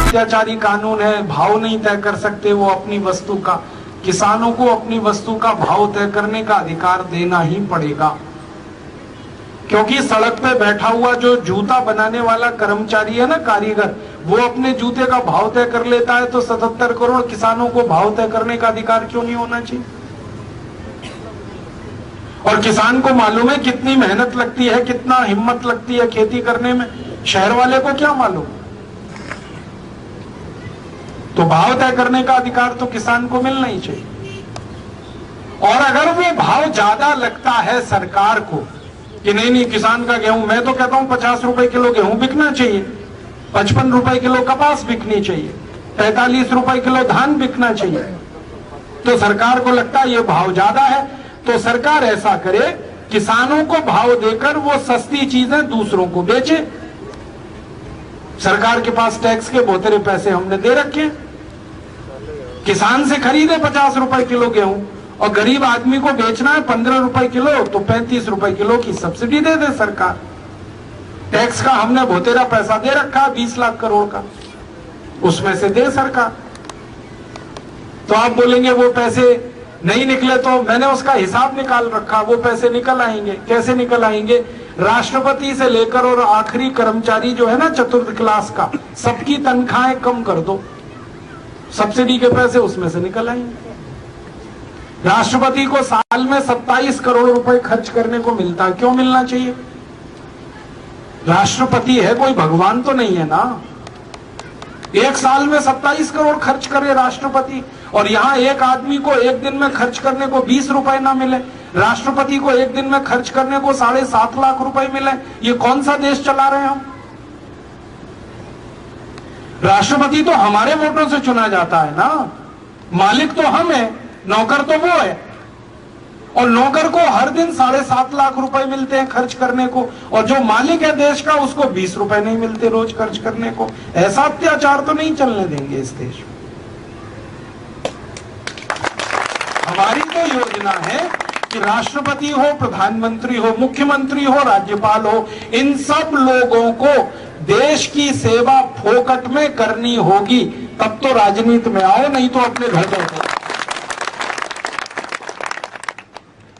अत्याचारी कानून है, भाव नहीं तय कर सकते वो अपनी वस्तु का। किसानों को अपनी वस्तु का भाव तय करने का अधिकार देना ही पड़ेगा, क्योंकि सड़क पे बैठा हुआ जो जूता बनाने वाला कर्मचारी है ना, कारीगर, वो अपने जूते का भाव तय कर लेता है, तो 77 करोड़ किसानों को भाव तय करने का अधिकार क्यों नहीं होना चाहिए? और किसान को मालूम है कितनी मेहनत लगती है, कितना हिम्मत लगती है खेती करने में, शहर वाले को क्या मालूम? तो भाव तय करने का अधिकार तो किसान को मिलना ही चाहिए। और अगर वो भाव ज्यादा लगता है सरकार को कि नहीं किसान का गेहूं, मैं तो कहता हूं 50 रुपए किलो गेहूं बिकना चाहिए, 55 रुपए किलो कपास बिकनी चाहिए, 45 रुपए किलो धान बिकना चाहिए, तो सरकार को लगता है ये भाव ज्यादा है, तो सरकार ऐसा करे, किसानों को भाव देकर वो सस्ती चीजें दूसरों को बेचे। सरकार के पास टैक्स के बहुत सारे पैसे हमने दे रखे, किसान से खरीदे 50 रुपए किलो गेहूं, और गरीब आदमी को बेचना है 15 रुपए किलो, तो 35 रुपए किलो की सब्सिडी दे दे सरकार। टैक्स का हमने बहुतेरा पैसा दे रखा 20 लाख करोड़ का, उसमें से दे सरकार। तो आप बोलेंगे वो पैसे नहीं निकले, तो मैंने उसका हिसाब निकाल रखा, वो पैसे निकल आएंगे। कैसे निकल आएंगे? राष्ट्रपति से लेकर और आखिरी कर्मचारी जो है ना चतुर्थ क्लास का, सबकी तनख्वाहें कम कर दो, सब्सिडी के पैसे उसमें से निकल आएंगे। राष्ट्रपति को साल में 27 करोड़ रुपए खर्च करने को मिलता है, क्यों मिलना चाहिए? राष्ट्रपति है, कोई भगवान तो नहीं है ना। एक साल में 27 करोड़ खर्च करे राष्ट्रपति, और यहां एक आदमी को एक दिन में खर्च करने को 20 रुपए ना मिले, राष्ट्रपति को एक दिन में खर्च करने को 7.5 लाख रुपए मिले। ये कौन सा देश चला रहे हैं हम? राष्ट्रपति तो हमारे वोटों से चुना जाता है ना, मालिक तो हम है, नौकर तो वो है, और नौकर को हर दिन 7.5 लाख रुपए मिलते हैं खर्च करने को, और जो मालिक है देश का उसको 20 रुपए नहीं मिलते रोज खर्च करने को। ऐसा अत्याचार तो नहीं चलने देंगे इस देश में। हमारी तो योजना है कि राष्ट्रपति हो, प्रधानमंत्री हो, मुख्यमंत्री हो, राज्यपाल हो, इन सब लोगों को देश की सेवा फोकट में करनी होगी, तब तो राजनीति में आओ, नहीं तो अपने घर बैठो।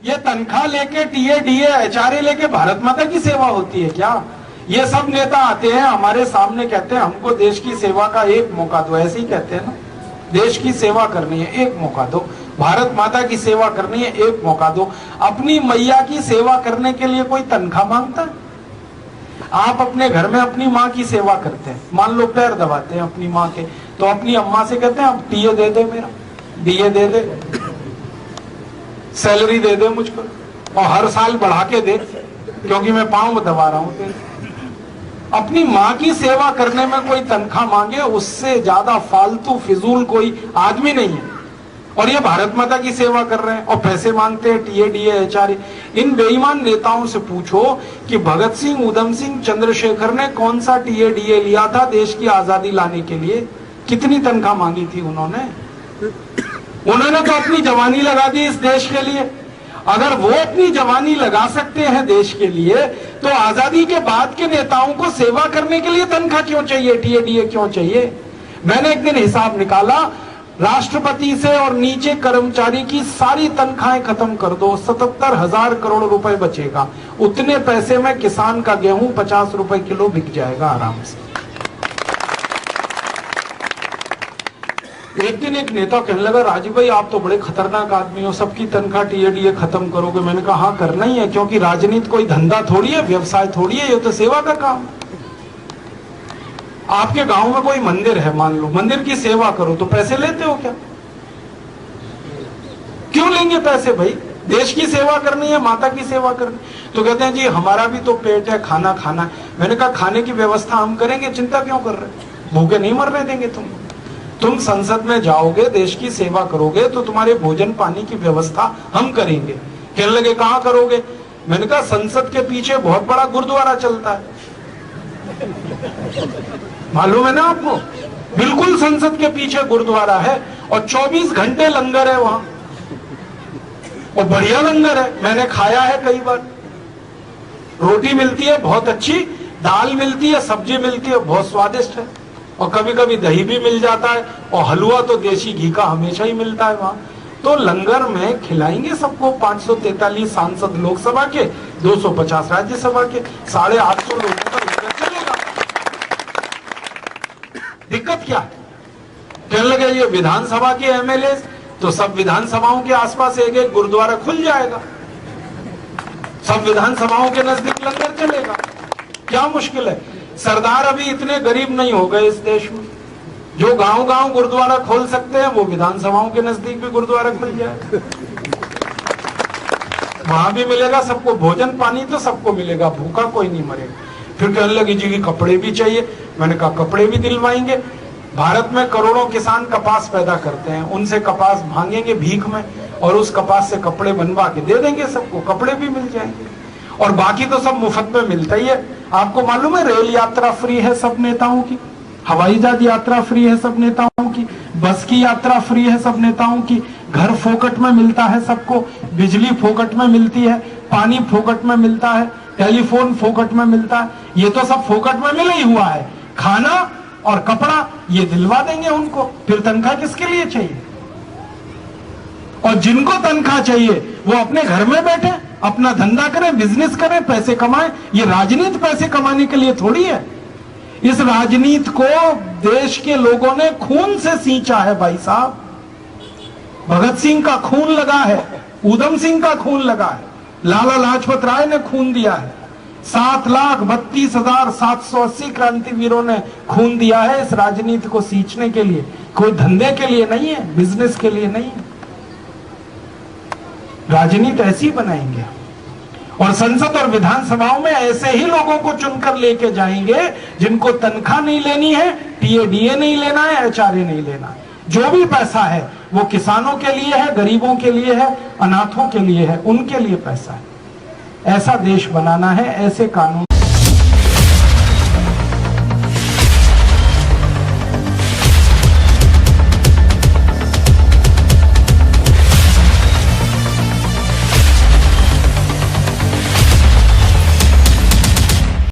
ये तनख्वाह लेके टीए डीए एचआरए लेके भारत माता की सेवा होती है क्या? ये सब नेता आते हैं हमारे सामने, कहते हैं हमको देश की सेवा का एक मौका दो, ऐसे ही कहते हैं ना, देश की सेवा करनी है एक मौका दो, भारत माता की सेवा करनी है एक मौका दो। अपनी मैया की सेवा करने के लिए कोई तनख्वाह मांगता है? आप अपने घर में अपनी माँ की सेवा करते हैं, मान लो पैर दबाते हैं अपनी माँ के, तो अपनी अम्मा से कहते हैं अब टीए दे दे, मेरा डीए दे दे, सैलरी दे दे मुझको, और हर साल बढ़ा के दे, क्योंकि मैं पांव दबा रहा हूं। अपनी माँ की सेवा करने में कोई तनख्वाह मांगे, उससे ज्यादा फालतू फिजूल कोई आदमी नहीं है। और ये भारत माता की सेवा कर रहे हैं और पैसे मांगते हैं टीए डीए एचआरए। इन बेईमान नेताओं से पूछो कि भगत सिंह, उधम सिंह, चंद्रशेखर ने कौन सा टीए डीए लिया था देश की आजादी लाने के लिए? कितनी तनख्वाह मांगी थी उन्होंने? उन्होंने तो अपनी जवानी लगा दी इस देश के लिए। अगर वो अपनी जवानी लगा सकते हैं देश के लिए, तो आजादी के बाद के नेताओं को सेवा करने के लिए तनख्वाह क्यों चाहिए, टीए डीए क्यों चाहिए? मैंने एक दिन हिसाब निकाला, राष्ट्रपति से और नीचे कर्मचारी की सारी तनख्वाहें खत्म कर दो, 77,000 करोड़ रुपए बचेगा। उतने पैसे में किसान का गेहूं 50 रुपए किलो बिक जाएगा आराम से। एक दिन एक नेता कहने लगा, राजीव भाई आप तो बड़े खतरनाक आदमी हो, सबकी तनख्वाह टीए डीए खत्म करोगे? मैंने कहा हाँ करना ही है, क्योंकि राजनीति कोई धंधा थोड़ी है, व्यवसाय थोड़ी है, ये तो सेवा का काम है। आपके गांव में कोई मंदिर है, मान लो, मंदिर की सेवा करो, तो पैसे लेते हो क्या? क्यों लेंगे पैसे भाई? देश की सेवा करनी है, माता की सेवा करनी। तो कहते हैं जी हमारा भी तो पेट है, खाना खाना है। मैंने कहा खाने की व्यवस्था हम करेंगे, चिंता क्यों कर रहे? भूखे नहीं मरने देंगे तुम संसद में जाओगे, देश की सेवा करोगे, तो तुम्हारे भोजन पानी की व्यवस्था हम करेंगे। कहने लगे कहां करोगे? मैंने कहा संसद के पीछे बहुत बड़ा गुरुद्वारा चलता है, मालूम है ना आपको? बिल्कुल संसद के पीछे गुरुद्वारा है और 24 घंटे लंगर है वहां, और बढ़िया लंगर है, मैंने खाया है कई बार। रोटी मिलती है बहुत अच्छी, दाल मिलती है, सब्जी मिलती है, बहुत स्वादिष्ट है। और कभी कभी दही भी मिल जाता है, और हलवा तो देसी घी का हमेशा ही मिलता है वहां। तो लंगर में खिलाएंगे सबको, 543 सांसद लोकसभा के, 250 राज्यसभा के, 850 लोगों का लंगर चलेगा। दिक्कत क्या है? कहने लगे ये विधानसभा के एमएलए, तो सब विधानसभाओं के आसपास एक एक गुरुद्वारा खुल जाएगा, सब विधानसभाओं के नजदीक लंगर चलेगा। क्या मुश्किल है? सरदार अभी इतने गरीब नहीं हो गए इस देश में, जो गांव गांव गुरुद्वारा खोल सकते हैं वो विधानसभाओं के नजदीक भी गुरुद्वारा खुल जाए, वहां भी मिलेगा सबको भोजन पानी, तो सबको मिलेगा, भूखा कोई नहीं मरेगा। फिर कहने लगी जी की कपड़े भी चाहिए। मैंने कहा कपड़े भी दिलवाएंगे। भारत में करोड़ों किसान कपास पैदा करते हैं, उनसे कपास भांगेंगे भीख में, और उस कपास से कपड़े बनवा के दे देंगे सबको, कपड़े भी मिल जाएंगे। और बाकी तो सब मुफ्त में मिलता ही है। आपको मालूम है रेल यात्रा फ्री है सब नेताओं की, हवाई जहाज यात्रा फ्री है सब नेताओं की, बस की यात्रा फ्री है सब नेताओं की, घर फोकट में मिलता है सबको, बिजली फोकट में मिलती है, पानी फोकट में मिलता है, टेलीफोन फोकट में मिलता है। ये तो सब फोकट में मिला ही हुआ है। खाना और कपड़ा ये दिलवा देंगे उनको, फिर तनख्वाह किसके लिए चाहिए? और जिनको तनख्वाह चाहिए वो अपने घर में बैठे, अपना धंधा करें, बिजनेस करें, पैसे कमाएं। ये राजनीति पैसे कमाने के लिए थोड़ी है। इस राजनीति को देश के लोगों ने खून से सींचा है भाई साहब। भगत सिंह का खून लगा है, उधम सिंह का खून लगा है, लाला लाजपत राय ने खून दिया है, 7,32,780 क्रांतिवीरों ने खून दिया है इस राजनीति को सींचने के लिए। कोई धंधे के लिए नहीं है, बिजनेस के लिए नहीं है। राजनीति ऐसी बनाएंगे, और संसद और विधानसभाओं में ऐसे ही लोगों को चुनकर लेके जाएंगे जिनको तनख्वाह नहीं लेनी है, टीएडीए नहीं लेना है, एचआरए नहीं लेना है। जो भी पैसा है वो किसानों के लिए है, गरीबों के लिए है, अनाथों के लिए है, उनके लिए पैसा है। ऐसा देश बनाना है, ऐसे कानून